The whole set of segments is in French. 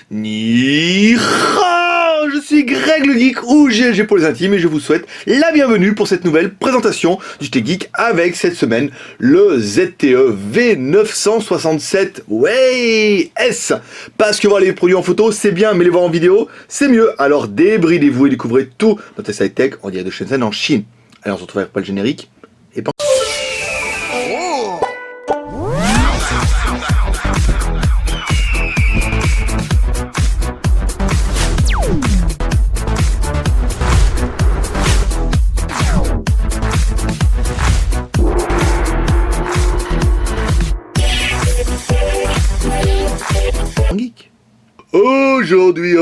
Ni hao, je suis Greg le Geek ou GLG pour les intimes et je vous souhaite la bienvenue pour cette nouvelle présentation du JT Geek avec cette semaine le ZTE V967 ouais, S. Parce que voir les produits en photo c'est bien mais les voir en vidéo c'est mieux. Alors débridez-vous et découvrez tout notre site tech en direct de Shenzhen en Chine. Allez on se retrouve avec pas le générique et pas... Geek. Aujourd'hui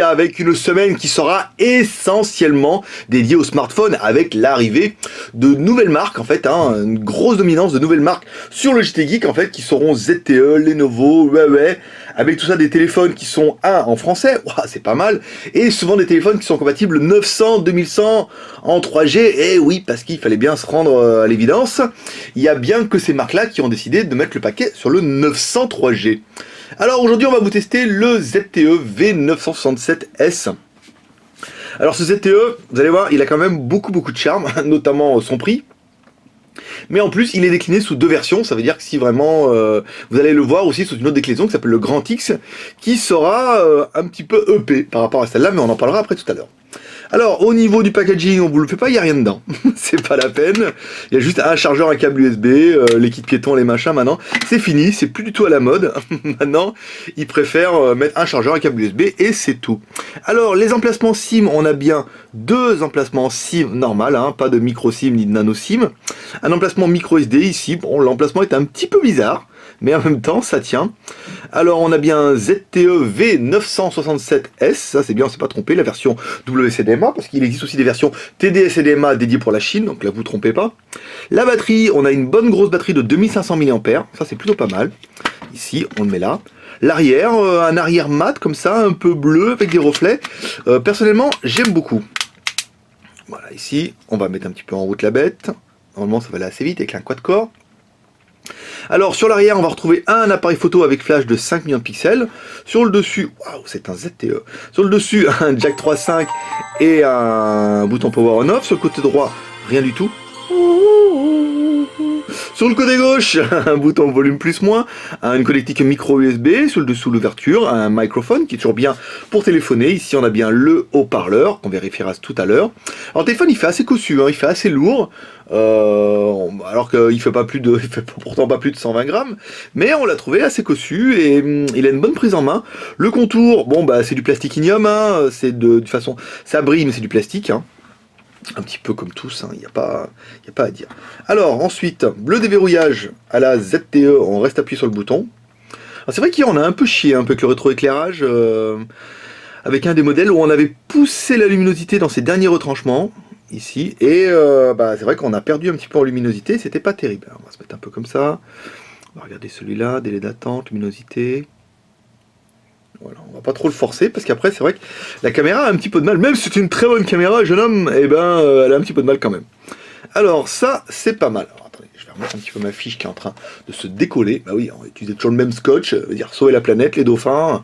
avec une semaine qui sera essentiellement dédiée au smartphone avec l'arrivée de nouvelles marques en fait, une grosse dominance de nouvelles marques sur le JT Geek en fait qui seront ZTE, Lenovo, Huawei, avec tout ça des téléphones qui sont en français, c'est pas mal, et souvent des téléphones qui sont compatibles 900, 2100 en 3G, et oui parce qu'il fallait bien se rendre à l'évidence, il y a bien que ces marques là qui ont décidé de mettre le paquet sur le 900 3G. Alors aujourd'hui on va vous tester le ZTE V967S. Alors ce ZTE, vous allez voir, il a quand même beaucoup de charme, notamment son prix. Mais en plus il est décliné sous deux versions, ça veut dire que si vraiment vous allez le voir aussi sous une autre déclinaison qui s'appelle le Grand X, qui sera un petit peu EP par rapport à celle-là, mais on en parlera après tout à l'heure. Alors au niveau du packaging, on vous le fait pas, il n'y a rien dedans, c'est pas la peine, il y a juste un chargeur, un câble USB, les kits piétons, les machins, maintenant c'est fini, c'est plus du tout à la mode, maintenant ils préfèrent mettre un chargeur, un câble USB et c'est tout. Alors les emplacements SIM, on a bien deux emplacements SIM normal, pas de micro SIM ni de nano SIM, un emplacement micro SD ici, bon l'emplacement est un petit peu bizarre, mais en même temps ça tient. Alors on a bien un ZTE V967S, ça c'est bien, on s'est pas trompé, la version WCDMA, parce qu'il existe aussi des versions TD-SCDMA dédiées pour la Chine, donc là vous trompez pas. La batterie, on a une bonne grosse batterie de 2500 mAh, ça c'est plutôt pas mal. Ici on le met là. L'arrière, un arrière mat comme ça, un peu bleu avec des reflets. Personnellement j'aime beaucoup. Voilà, ici on va mettre un petit peu en route la bête. Normalement ça va aller assez vite avec un quad-core. Alors sur l'arrière on va retrouver un appareil photo avec flash de 5 millions de pixels. Sur le dessus, waouh c'est un ZTE. Sur le dessus un jack 3.5 et un bouton power on off. Sur le côté droit rien du tout. Sur le côté gauche, un bouton volume plus moins, une connectique micro USB, sur le dessous l'ouverture, un microphone qui est toujours bien pour téléphoner. Ici on a bien le haut-parleur, qu'on vérifiera tout à l'heure. Alors le téléphone il fait assez cossu, il fait assez lourd, alors qu'il fait pourtant pas plus de 120 grammes, mais on l'a trouvé assez cossu et il a une bonne prise en main. Le contour, bon bah c'est du plastique ignium, c'est de toute façon ça brille mais c'est du plastique. Un petit peu comme tous, il n'y a pas à dire. Alors ensuite, le déverrouillage à la ZTE, on reste appuyé sur le bouton. C'est vrai qu'on a un peu chié avec le rétroéclairage, avec un des modèles où on avait poussé la luminosité dans ses derniers retranchements, ici, et c'est vrai qu'on a perdu un petit peu en luminosité, c'était pas terrible. Alors, on va se mettre un peu comme ça, on va regarder celui-là, délai d'attente, luminosité... Voilà, on va pas trop le forcer parce qu'après c'est vrai que la caméra a un petit peu de mal, même si c'est une très bonne caméra, jeune homme, elle a un petit peu de mal quand même. Alors ça c'est pas mal. Alors, attendez, je vais remettre un petit peu ma fiche qui est en train de se décoller. Bah oui, on va utiliser toujours le même scotch, veut dire sauver la planète, les dauphins.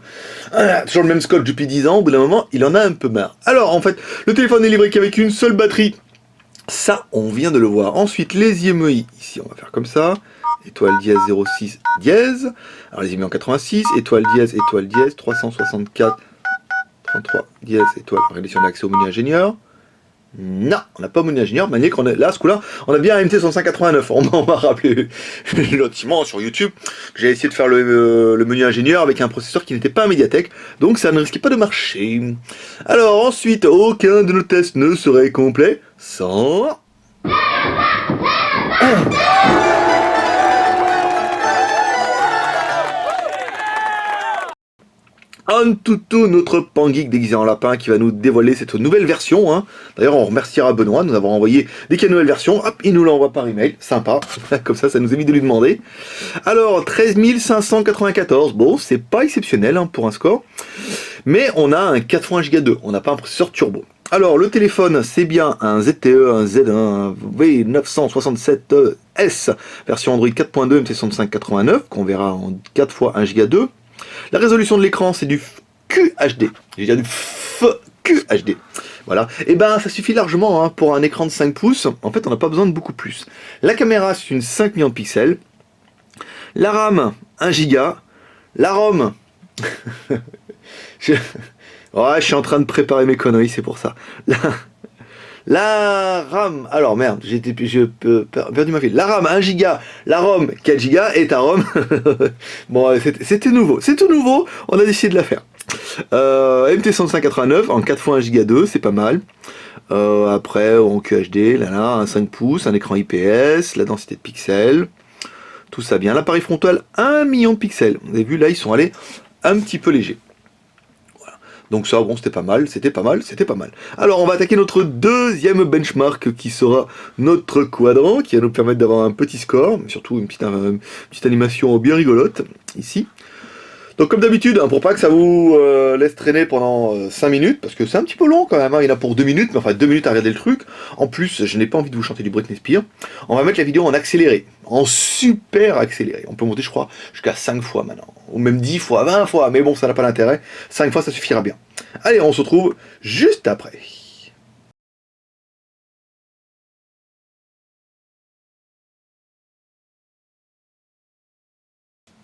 Toujours le même scotch depuis 10 ans, au bout d'un moment il en a un peu marre. Alors en fait, le téléphone est livré qu'avec une seule batterie. Ça, on vient de le voir. Ensuite, les IMEI, ici on va faire comme ça. Étoile dièse 06 dièse, alors les IMEI en 86, étoile dièse 364, 33 dièse étoile, regardez si on a accès au menu ingénieur. Non, on n'a pas au menu ingénieur, manière qu'on est là, ce coup-là, on a bien un MT 6589, on m'a rappelé gentiment sur YouTube que j'ai essayé de faire le menu ingénieur avec un processeur qui n'était pas un Mediatek, donc ça ne risquait pas de marcher. Alors ensuite, aucun de nos tests ne serait complet sans... Antutu, notre pangeek déguisé en lapin qui va nous dévoiler cette nouvelle version. D'ailleurs, on remerciera Benoît, nous avons envoyé dès qu'il y a une nouvelle version, hop, il nous l'envoie par email, sympa, comme ça nous évite de lui demander. Alors, 13 594, bon, c'est pas exceptionnel pour un score, mais on a un 4 x 1 Go 2, on n'a pas un processeur turbo. Alors, le téléphone, c'est bien un ZTE, un Z1 V967S, version Android 4.2 MT6589, qu'on verra en 4 x 1 Go 2. La résolution de l'écran, c'est du QHD. J'ai dit du QHD. Voilà. Et ben, ça suffit largement hein, pour un écran de 5 pouces. En fait, on n'a pas besoin de beaucoup plus. La caméra, c'est une 5 millions de pixels. La RAM, 1 Go. La ROM... Ouais, je suis en train de préparer mes conneries, c'est pour ça. La RAM, alors merde, j'ai perdu ma file. La RAM 1 Go, la ROM 4 Go et ta ROM. Bon, c'était nouveau, c'est tout nouveau, on a décidé de la faire. MT6589 en 4x 1 Go 2, c'est pas mal. Après, en QHD, là, un 5 pouces, un écran IPS, la densité de pixels, tout ça bien. L'appareil frontal, 1 million de pixels. Vous avez vu, là, ils sont allés un petit peu légers. Donc ça, bon, c'était pas mal, c'était pas mal, c'était pas mal. Alors, on va attaquer notre deuxième benchmark qui sera notre quadrant, qui va nous permettre d'avoir un petit score, mais surtout une petite animation bien rigolote, ici. Donc comme d'habitude, hein, pour pas que ça vous laisse traîner pendant 5 minutes, parce que c'est un petit peu long quand même, hein, il y en a pour 2 minutes, mais enfin 2 minutes à regarder le truc. En plus, je n'ai pas envie de vous chanter du Britney Spears. On va mettre la vidéo en accéléré, en super accéléré. On peut monter, je crois, jusqu'à 5 fois maintenant, ou même 10 fois, 20 fois, mais bon, ça n'a pas d'intérêt. 5 fois, ça suffira bien. Allez, on se retrouve juste après.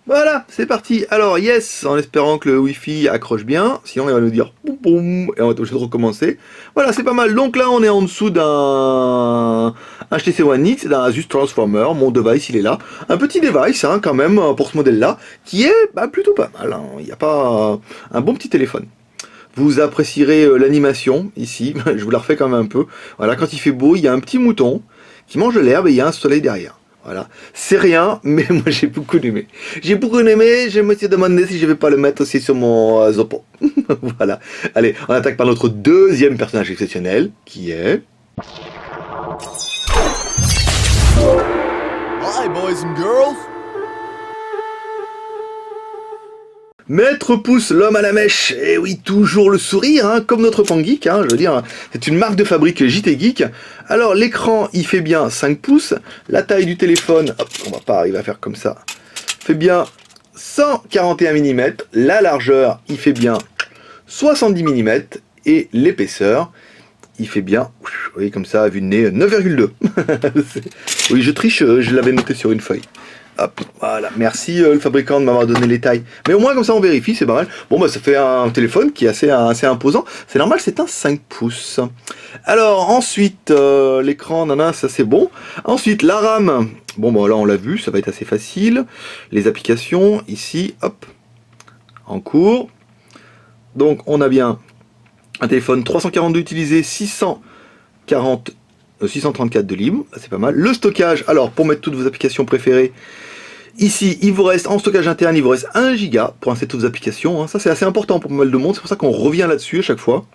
Voilà, c'est parti. Alors, yes, en espérant que le Wi-Fi accroche bien. Sinon, il va nous dire boum boum, et on va être obligé de recommencer. Voilà, c'est pas mal. Donc là, on est en dessous d'un HTC One X, d'un Asus Transformer. Mon device, il est là. Un petit device, hein, quand même, pour ce modèle-là, qui est plutôt pas mal. Hein. Il n'y a pas un bon petit téléphone. Vous apprécierez l'animation, ici. Je vous la refais quand même un peu. Voilà, quand il fait beau, il y a un petit mouton qui mange de l'herbe et il y a un soleil derrière. Voilà, c'est rien, mais moi j'ai beaucoup aimé. J'ai beaucoup aimé, je me suis demandé si je vais pas le mettre aussi sur mon Zoppo. Voilà, allez, on attaque par notre deuxième personnage exceptionnel, qui est... Hi boys and girls. Maître Pouce, l'homme à la mèche, et oui, toujours le sourire, hein, comme notre pan geek, hein, je veux dire, c'est une marque de fabrique JT Geek. Alors l'écran, il fait bien 5 pouces, la taille du téléphone, hop, on va pas arriver à faire comme ça, fait bien 141 mm, la largeur, il fait bien 70 mm, et l'épaisseur, il fait bien, vous voyez comme ça, à vue de nez, 9,2. Oui, je triche, je l'avais noté sur une feuille. Hop, voilà, merci le fabricant de m'avoir donné les tailles. Mais au moins comme ça on vérifie, c'est pas mal. Bon bah ça fait un téléphone qui est assez imposant. C'est normal, c'est un 5 pouces. Alors ensuite, l'écran, nana, ça c'est bon. Ensuite, la RAM. Bon bah là on l'a vu, ça va être assez facile. Les applications, ici, hop, en cours. Donc on a bien un téléphone 342 utilisé, 634 de libre, c'est pas mal. Le stockage, alors pour mettre toutes vos applications préférées, ici il vous reste en stockage interne, il vous reste 1 Go pour installer toutes vos applications, hein. Ça c'est assez important pour pas mal de monde, c'est pour ça qu'on revient là-dessus à chaque fois.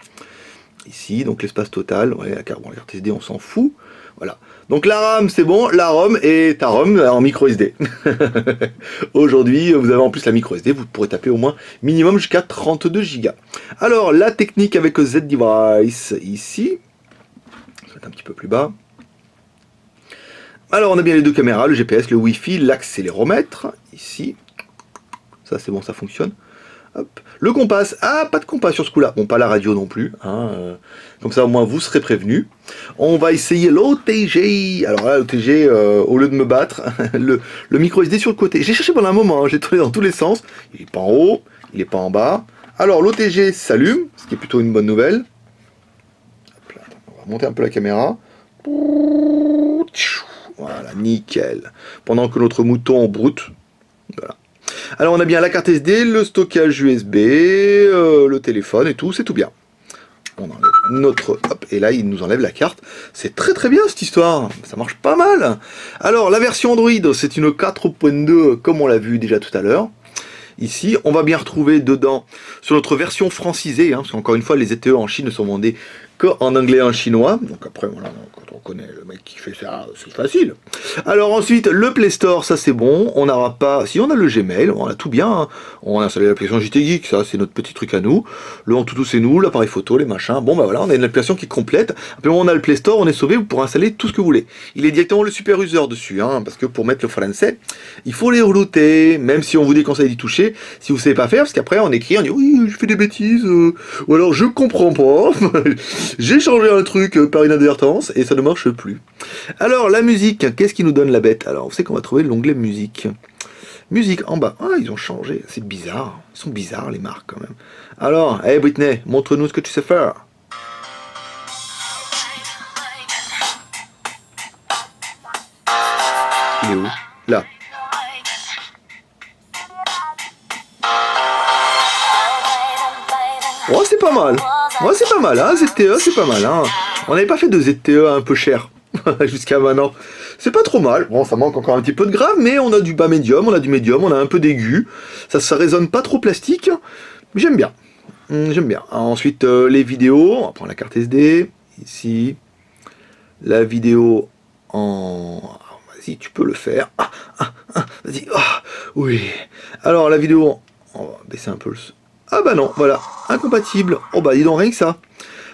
Ici, donc l'espace total, ouais, la carte SD on s'en fout, voilà. Donc la RAM c'est bon, la ROM et ta ROM en micro SD. Aujourd'hui vous avez en plus la micro SD, vous pourrez taper au moins minimum jusqu'à 32 Go. Alors la technique avec Z-Device ici, un petit peu plus bas. Alors on a bien les deux caméras, le GPS, le Wi-Fi, l'accéléromètre, ici. Ça c'est bon, ça fonctionne. Hop. Le compas, pas de compas sur ce coup-là. Bon, pas la radio non plus. Hein, comme ça au moins vous serez prévenus. On va essayer l'OTG. Alors là, l'OTG, au lieu de me battre, le micro SD sur le côté. J'ai cherché pendant un moment, hein, j'ai tourné dans tous les sens. Il n'est pas en haut, il n'est pas en bas. Alors l'OTG s'allume, ce qui est plutôt une bonne nouvelle. Monter un peu la caméra. Voilà, nickel. Pendant que notre mouton broute. Voilà. Alors on a bien la carte SD, le stockage USB, le téléphone et tout, c'est tout bien. On enlève notre... Hop, et là il nous enlève la carte. C'est très très bien cette histoire. Ça marche pas mal. Alors la version Android, c'est une 4.2 comme on l'a vu déjà tout à l'heure. Ici, on va bien retrouver dedans, sur notre version francisée, hein, parce qu'encore une fois, les ZTE en Chine ne sont vendus qu'en anglais et en chinois. Donc après, voilà, quand on connaît le mec qui fait ça, c'est facile. Alors ensuite, le Play Store, ça c'est bon. On n'aura pas... Si, on a le Gmail, on a tout bien. Hein. On a installé l'application JT Geek, ça c'est notre petit truc à nous. Le Antutu, c'est nous, l'appareil photo, les machins. Bon, bah voilà, on a une application qui est complète. Après, on a le Play Store, on est sauvé, vous pourrez installer tout ce que vous voulez. Il est directement le super user dessus, hein, parce que pour mettre le français, il faut les relouter, même si on vous déconseille d'y toucher, si vous savez pas faire, parce qu'après on écrit, on dit oui, je fais des bêtises, ou alors je comprends pas, j'ai changé un truc par inadvertance, et ça ne marche plus. Alors, la musique, qu'est-ce qui nous donne la bête? Alors, vous savez qu'on va trouver l'onglet musique. Musique en bas. Ah, ils ont changé, c'est bizarre. Ils sont bizarres, les marques, quand même. Alors, hey Britney, montre-nous ce que tu sais faire. Il est où? Là. Oh, c'est pas mal. Ouais, c'est pas mal, hein, ZTE, c'est pas mal, hein. On n'avait pas fait de ZTE un peu cher jusqu'à maintenant. C'est pas trop mal. Bon, ça manque encore un petit peu de grave, mais on a du bas médium, on a du médium, on a un peu d'aigu. Ça résonne pas trop plastique. J'aime bien. J'aime bien. Ensuite, les vidéos. On va prendre la carte SD. Ici. La vidéo en... Vas-y, tu peux le faire. Vas-y. Oui. Alors, la vidéo... On va baisser un peu le... Ah bah non, voilà. Incompatible. Oh bah dis donc, rien que ça.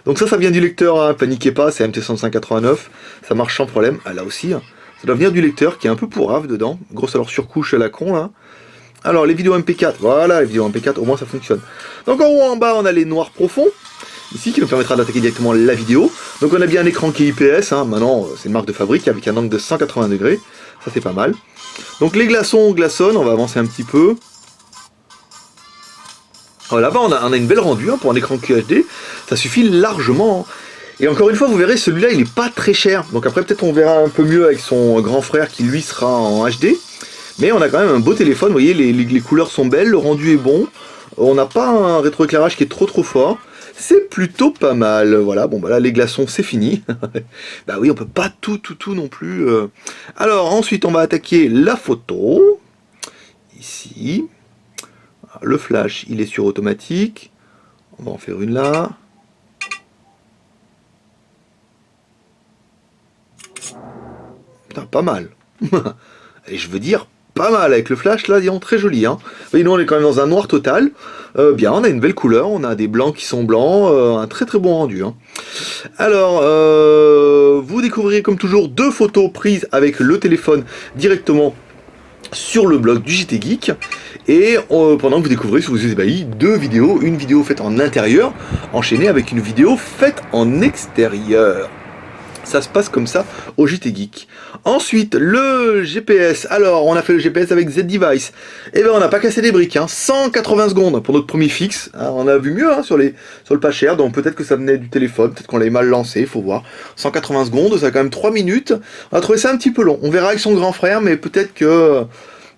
Donc ça vient du lecteur, hein. Paniquez pas, c'est MT6589. Ça marche sans problème. Ah là aussi, hein. Ça doit venir du lecteur qui est un peu pourrave dedans. Grosse alors surcouche à la con, là. Alors, les vidéos MP4. Voilà, les vidéos MP4, au moins ça fonctionne. Donc en haut, en bas, on a les noirs profonds. Ici, qui nous permettra d'attaquer directement la vidéo. Donc on a bien un écran qui est IPS, hein. Maintenant c'est une marque de fabrique avec un angle de 180 degrés, ça c'est pas mal. Donc les glaçons glaçonnent, on va avancer un petit peu. Voilà, là-bas on a une belle rendue, hein, pour un écran QHD, ça suffit largement. Et encore une fois, vous verrez, celui-là il est pas très cher. Donc après peut-être on verra un peu mieux avec son grand frère qui lui sera en HD. Mais on a quand même un beau téléphone, vous voyez, les couleurs sont belles, le rendu est bon. On n'a pas un rétroéclairage qui est trop fort. C'est plutôt pas mal, voilà, bon bah là les glaçons c'est fini. Bah oui, on peut pas tout non plus. Alors ensuite on va attaquer la photo. Ici. Le flash il est sur automatique. On va en faire une là. Putain, pas mal. Et je veux dire pas mal avec le flash là, disons très joli, hein. Voyez, nous on est quand même dans un noir total. Bien, on a une belle couleur, on a des blancs qui sont blancs, un très bon rendu, hein. Alors, vous découvrirez comme toujours 2 photos prises avec le téléphone directement sur le blog du JT Geek. Et pendant que vous découvrez, si vous êtes ébahi, 2 vidéos, une vidéo faite en intérieur, enchaînée avec une vidéo faite en extérieur. Ça se passe comme ça au JT Geek. Ensuite, le GPS. Alors, on a fait le GPS avec Z-Device. Et ben, on n'a pas cassé des briques, hein. 180 secondes pour notre premier fixe. Hein, on a vu mieux, hein, sur le pas cher. Donc peut-être que ça venait du téléphone, peut-être qu'on l'avait mal lancé, faut voir. 180 secondes, ça a quand même 3 minutes. On a trouvé ça un petit peu long. On verra avec son grand frère, mais peut-être que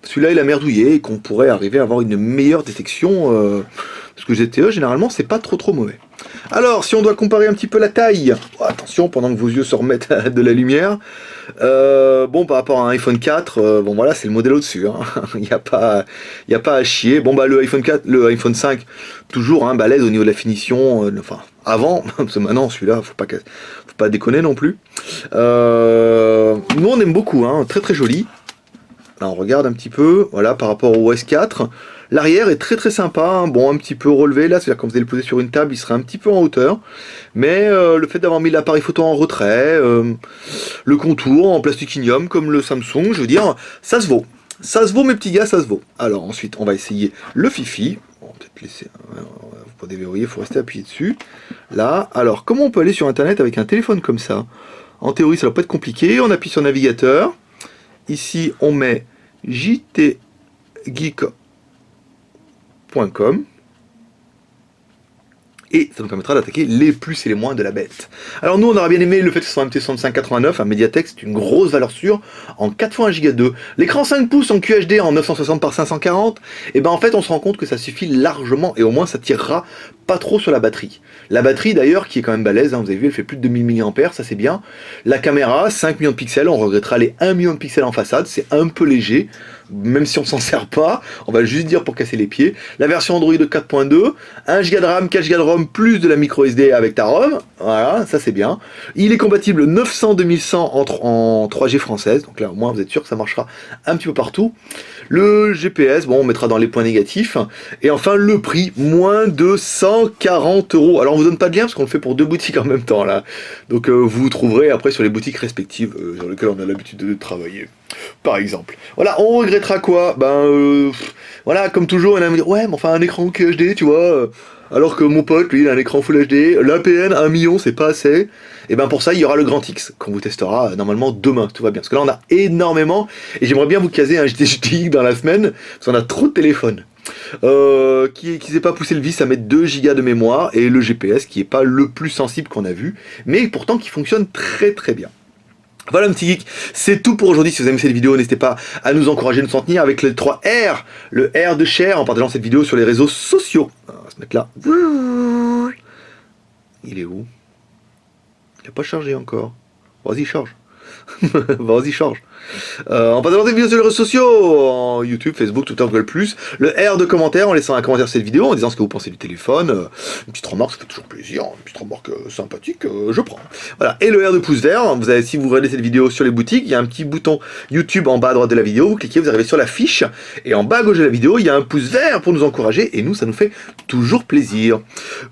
celui-là il a merdouillé et qu'on pourrait arriver à avoir une meilleure détection. Parce que ZTE, généralement, c'est pas trop mauvais. Alors, si on doit comparer un petit peu la taille, attention, pendant que vos yeux se remettent de la lumière, bon, par rapport à un iPhone 4, bon voilà, c'est le modèle au-dessus, hein. Il n'y a pas à chier. Bon, bah, le iPhone 4, le iPhone 5, toujours, hein, balèze au niveau de la finition, enfin, avant, parce que maintenant, celui-là, faut pas déconner non plus. Nous, on aime beaucoup, hein, très joli. Là, on regarde un petit peu, voilà, par rapport au S4. L'arrière est très sympa, hein. Bon, un petit peu relevé là, c'est-à-dire quand vous allez le poser sur une table, il sera un petit peu en hauteur. Mais le fait d'avoir mis l'appareil photo en retrait, le contour en plasticinium comme le Samsung, je veux dire, ça se vaut. Ça se vaut mes petits gars, ça se vaut. Alors ensuite, on va essayer le Fifi. On va peut-être laisser, pour déverrouiller, il faut rester appuyé dessus. Là, alors comment on peut aller sur internet avec un téléphone comme ça? En théorie, ça va pas être compliqué, on appuie sur navigateur. Ici, on met jtgeek.com et ça nous permettra d'attaquer les plus et les moins de la bête. Alors nous on aurait bien aimé le fait que ce soit un MT6589, un Mediatek, c'est une grosse valeur sûre en 4 fois 1 Go 2. L'écran 5 pouces en QHD en 960 par 540, et ben en fait on se rend compte que ça suffit largement et au moins ça tirera pas trop sur la batterie. La batterie d'ailleurs qui est quand même balèze, hein, vous avez vu elle fait plus de 2000 mAh, ça c'est bien. La caméra, 5 millions de pixels, on regrettera les 1 million de pixels en façade, c'est un peu léger. même si on s'en sert pas, on va juste dire pour casser les pieds. La version Android 4.2, 1 Go de RAM, 4 Go de ROM, plus de la micro SD avec ta ROM, voilà, ça c'est bien. Il est compatible 900-2100 en 3G française, donc là au moins vous êtes sûr que ça marchera un petit peu partout. Le GPS, bon on mettra dans les points négatifs. Et enfin le prix, moins de 140 €. Alors on vous donne pas de lien parce qu'on le fait pour 2 boutiques en même temps là. Donc vous trouverez après sur les boutiques respectives sur lesquelles on a l'habitude de travailler. Par exemple. Voilà, on regrettera quoi? Voilà, comme toujours, on va me dire, ouais, mais enfin un écran QHD, tu vois. Alors que mon pote, lui, il a un écran Full HD, l'APN 1 million, c'est pas assez. Et ben pour ça, il y aura le Grand X, qu'on vous testera normalement demain, tout va bien. Parce que là, on a énormément, et j'aimerais bien vous caser un JTG dans la semaine, parce qu'on a trop de téléphones. Qui s'est pas poussé le vice à mettre 2 Go de mémoire, et le GPS, qui est pas le plus sensible qu'on a vu, mais pourtant qui fonctionne très très bien. Voilà mon petit geek, c'est tout pour aujourd'hui. Si vous aimez cette vidéo, n'hésitez pas à nous encourager, nous soutenir avec les 3 R, le R de share, en partageant cette vidéo sur les réseaux sociaux. Alors, ce mec là, il est où? Il n'a pas chargé encore. Vas-y, charge. Vas-y, charge. En partageant des vidéos sur les réseaux sociaux, en YouTube, Facebook, Twitter, Google+, le R de commentaire, en laissant un commentaire sur cette vidéo, en disant ce que vous pensez du téléphone, une petite remarque, ça fait toujours plaisir, une petite remarque sympathique, je prends. Voilà, et le R de pouce vert, vous avez, si vous regardez cette vidéo sur les boutiques, il y a un petit bouton YouTube en bas à droite de la vidéo, vous cliquez, vous arrivez sur la fiche, et en bas à gauche de la vidéo, il y a un pouce vert pour nous encourager, et nous, ça nous fait toujours plaisir.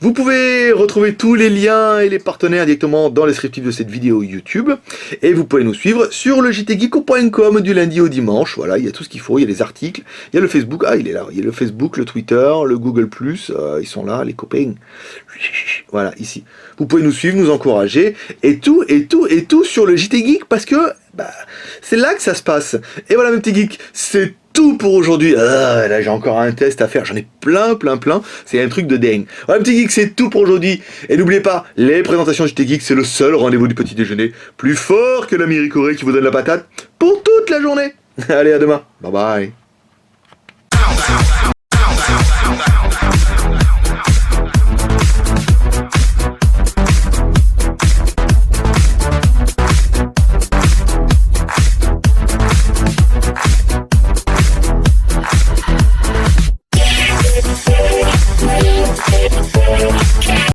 Vous pouvez retrouver tous les liens et les partenaires directement dans le descriptif de cette vidéo YouTube, et vous pouvez nous suivre sur le jtgeeko.com du lundi au dimanche. Voilà, il y a tout ce qu'il faut, il y a les articles, il y a le Facebook, il est là, il y a le Facebook, le Twitter, le Google+, ils sont là, les copains. Voilà, ici. Vous pouvez nous suivre, nous encourager, et tout sur le JT Geek, parce que c'est là que ça se passe. Et voilà, mes petits geeks, c'est tout pour aujourd'hui. Là j'ai encore un test à faire, j'en ai plein, c'est un truc de dingue. Voilà, mes petits geeks, c'est tout pour aujourd'hui. Et n'oubliez pas, les présentations JT Geek, c'est le seul rendez-vous du petit déjeuner, plus fort que la miricorée qui vous donne la patate pour toute la journée. Allez, à demain. Bye bye.